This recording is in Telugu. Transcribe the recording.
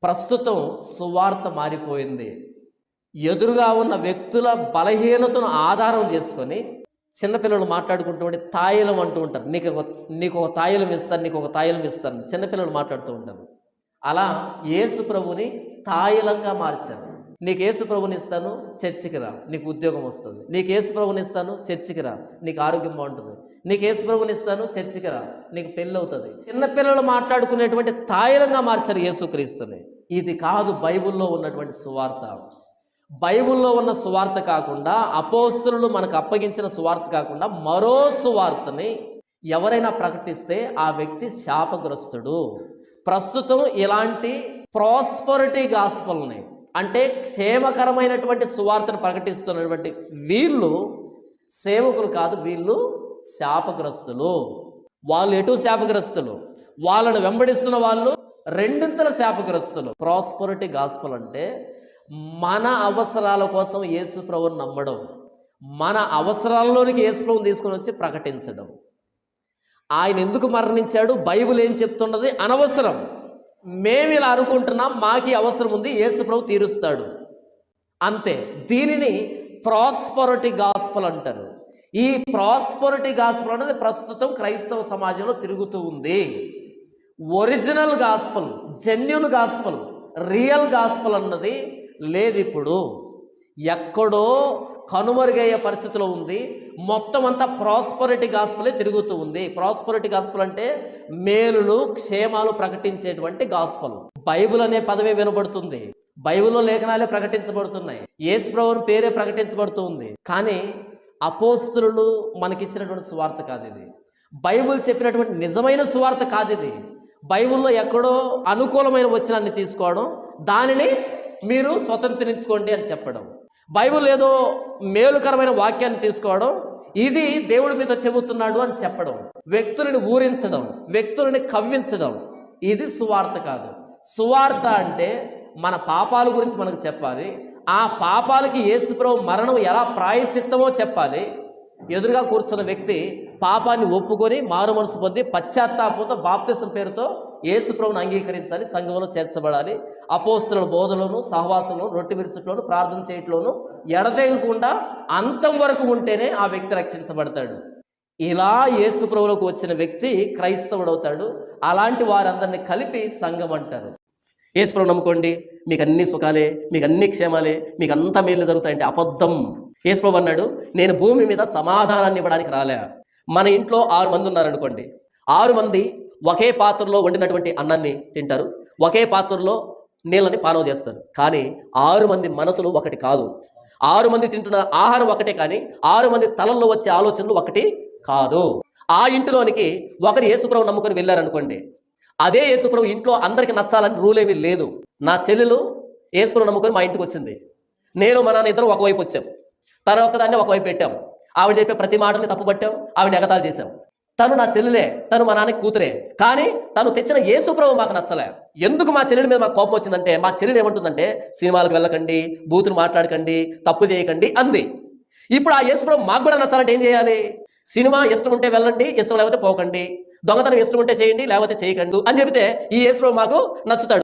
ప్రస్తుతం సువార్త మారిపోయింది. ఎదురుగా ఉన్న వ్యక్తుల బలహీనతను ఆధారం చేసుకొని చిన్నపిల్లలు మాట్లాడుకుంటూ ఉంటే తాయిలం అంటూ ఉంటారు. నీకు ఒక తాయిలం ఇస్తాను, నీకు ఒక తాయిలం ఇస్తాను, చిన్నపిల్లలు మాట్లాడుతూ ఉంటారు. అలా యేసు ప్రభుని తాయిలంగా మార్చారు. నీకు యేసు ప్రభుని ఇస్తాను, చర్చికి రా, నీకు ఉద్యోగం వస్తుంది. నీకు యేసు ప్రభుని ఇస్తాను, చర్చికి రా, నీకు ఆరోగ్యం బాగుంటుంది. నీకు యేసు ప్రభుని ఇస్తాను, చర్చికి రా, నీకు పెళ్ళి అవుతుంది. చిన్నపిల్లలు మాట్లాడుకునేటువంటి తాయిలంగా మార్చారు యేసుక్రీస్తుని. ఇది కాదు బైబిల్లో ఉన్నటువంటి సువార్త. బైబిల్లో ఉన్న సువార్త కాకుండా, అపోస్తలులు మనకు అప్పగించిన సువార్త కాకుండా మరో సువార్తని ఎవరైనా ప్రకటిస్తే ఆ వ్యక్తి శాపగ్రస్తుడు. ప్రస్తుతం ఇలాంటి ప్రాస్పరిటీ గాస్పల్ని, అంటే క్షేమకరమైనటువంటి సువార్తను ప్రకటిస్తున్నటువంటి వీళ్ళు సేవకులు కాదు, వీళ్ళు శాపగ్రస్తులు. వాళ్ళు ఎటు శాపగ్రస్తులు, వాళ్ళను వెంబడిస్తున్న వాళ్ళు రెండింతల శాపగ్రస్తులు. ప్రాస్పరిటీ గాస్పల్ అంటే మన అవసరాల కోసం యేసు ప్రభువుని నమ్మడం, మన అవసరాల్లోనికి యేసు ప్రభువుని తీసుకొని వచ్చి ప్రకటించడం. ఆయన ఎందుకు మరణించాడు, బైబిల్ ఏం చెప్తున్నది అనవసరం. మేము ఇలా అనుకుంటున్నాం, మాకు అవసరం ఉంది, యేసు ప్రభు తీరుస్తాడు, అంతే. దీనిని ప్రాస్పరిటీ గాస్పల్ అంటారు. ఈ ప్రాస్పరిటీ గాస్పల్ అనేది ప్రస్తుతం క్రైస్తవ సమాజంలో తిరుగుతూ ఉంది. Original gospel, genuine gospel, real gospel అన్నది లేదు. ఇప్పుడు ఎక్కడో కనుమరుగయ్యే పరిస్థితిలో ఉంది. మొత్తం అంతా ప్రాస్పరిటీ గాస్పలే తిరుగుతూ ఉంది. ప్రాస్పరిటీ గాస్పల్ అంటే మేలులు, క్షేమాలు ప్రకటించేటువంటి గాస్పల్. బైబిల్ అనే పదమే వినబడుతుంది, బైబిల్లో లేఖనాలే ప్రకటించబడుతున్నాయి, యేసు ప్రభువుని పేరే ప్రకటించబడుతూ ఉంది. కానీ అపోస్తలులు మనకిచ్చినటువంటి సువార్త కాదు ఇది. బైబిల్ చెప్పినటువంటి నిజమైన సువార్త కాదు ఇది. బైబిల్లో ఎక్కడో అనుకూలమైన వచనాన్ని తీసుకోవడం, దానిని మీరు స్వతంత్రించుకోండి అని చెప్పడం. బైబిల్ ఏదో మేలుకరమైన వాక్యాన్ని తీసుకోవడం, ఇది దేవుడి మీద చెబుతున్నాడు అని చెప్పడం, వ్యక్తులని ఊరించడం, వ్యక్తులని కవ్వించడం, ఇది సువార్త కాదు. సువార్త అంటే మన పాపాల గురించి మనకు చెప్పాలి, ఆ పాపాలకి యేసు ప్రభు మరణం ఎలా ప్రాయశ్చిత్తమో చెప్పాలి. ఎదురుగా కూర్చున్న వ్యక్తి పాపాన్ని ఒప్పుకొని మారు మనసు పొంది పశ్చాత్తాపంతో బాప్తిసం పేరుతో యేసు ప్రభువుని అంగీకరించాలి, సంఘంలో చేర్చబడాలి. అపోస్తలుల బోధలోను, సహవాసంలో, రొట్టె విరుచుట్లోను, ప్రార్థన చేయట్లోను ఎడతెగకుండా అంతం వరకు ఉంటేనే ఆ వ్యక్తి రక్షించబడతాడు. ఇలా యేసు ప్రభువులోకి వచ్చిన వ్యక్తి క్రైస్తవుడు అవుతాడు. అలాంటి వారందరినీ కలిపి సంఘం అంటారు. యేసు ప్రభువుని నమ్ముకోండి, మీకు అన్ని సుఖాలే, మీకు అన్ని క్షేమాలే, మీకు అంత మేలు జరుగుతాయంటే అబద్ధం. యేసు ప్రభు అన్నాడు, నేను భూమి మీద సమాధానాన్ని ఇవ్వడానికి రాలే. మన ఇంట్లో 6 మంది ఉన్నారనుకోండి, 6 మంది ఒకే పాత్రలో వండినటువంటి అన్నాన్ని తింటారు, ఒకే పాత్రలో నీళ్ళని పానం చేస్తారు. కానీ 6 మంది మనసులు ఒకటి కాదు. 6 మంది తింటున్న ఆహారం ఒకటే, కానీ 6 మంది తలల్లో వచ్చే ఆలోచనలు ఒకటి కాదు. ఆ ఇంటిలోనికి ఒకరు యేసుప్రభు నమ్ముకొని వెళ్ళారనుకోండి, అదే యేసుప్రభు ఇంట్లో అందరికి నచ్చాలని రూల్ ఏమీ లేదు. నా చెల్లెలు యేసుప్రభు నమ్ముకొని మా ఇంటికి వచ్చింది, నేను మా నాన్న ఇద్దరు ఒకవైపు వచ్చాం, తన ఒక్కదాన్ని ఒకవైపు పెట్టాం. ఆవిడ చెప్పే ప్రతి మాటని తప్పుపట్టాం, ఆవిడ ఎగతాళి చేశాం. తను నా చెల్లెలే, తను మా నాన్నకి కూతురే, కానీ తను తెచ్చిన యేసు ప్రభు మాకు నచ్చలే. ఎందుకు మా చెల్లెల మీద మాకు కోపం వచ్చిందంటే, మా చెల్లెలు ఏమంటుందంటే, సినిమాలకు వెళ్ళకండి, బూతులు మాట్లాడకండి, తప్పు చేయకండి అంది. ఇప్పుడు ఆ యేసు ప్రభు మాకు కూడా నచ్చాలంటే ఏం చేయాలి? సినిమా ఇష్టం ఉంటే వెళ్ళండి, ఇష్టం లేకపోతే పోకండి, దొంగతనం ఇష్టం ఉంటే చేయండి, లేకపోతే చేయకండి అని చెబితే ఈ యేసు ప్రభు మాకు నచ్చుతాడు.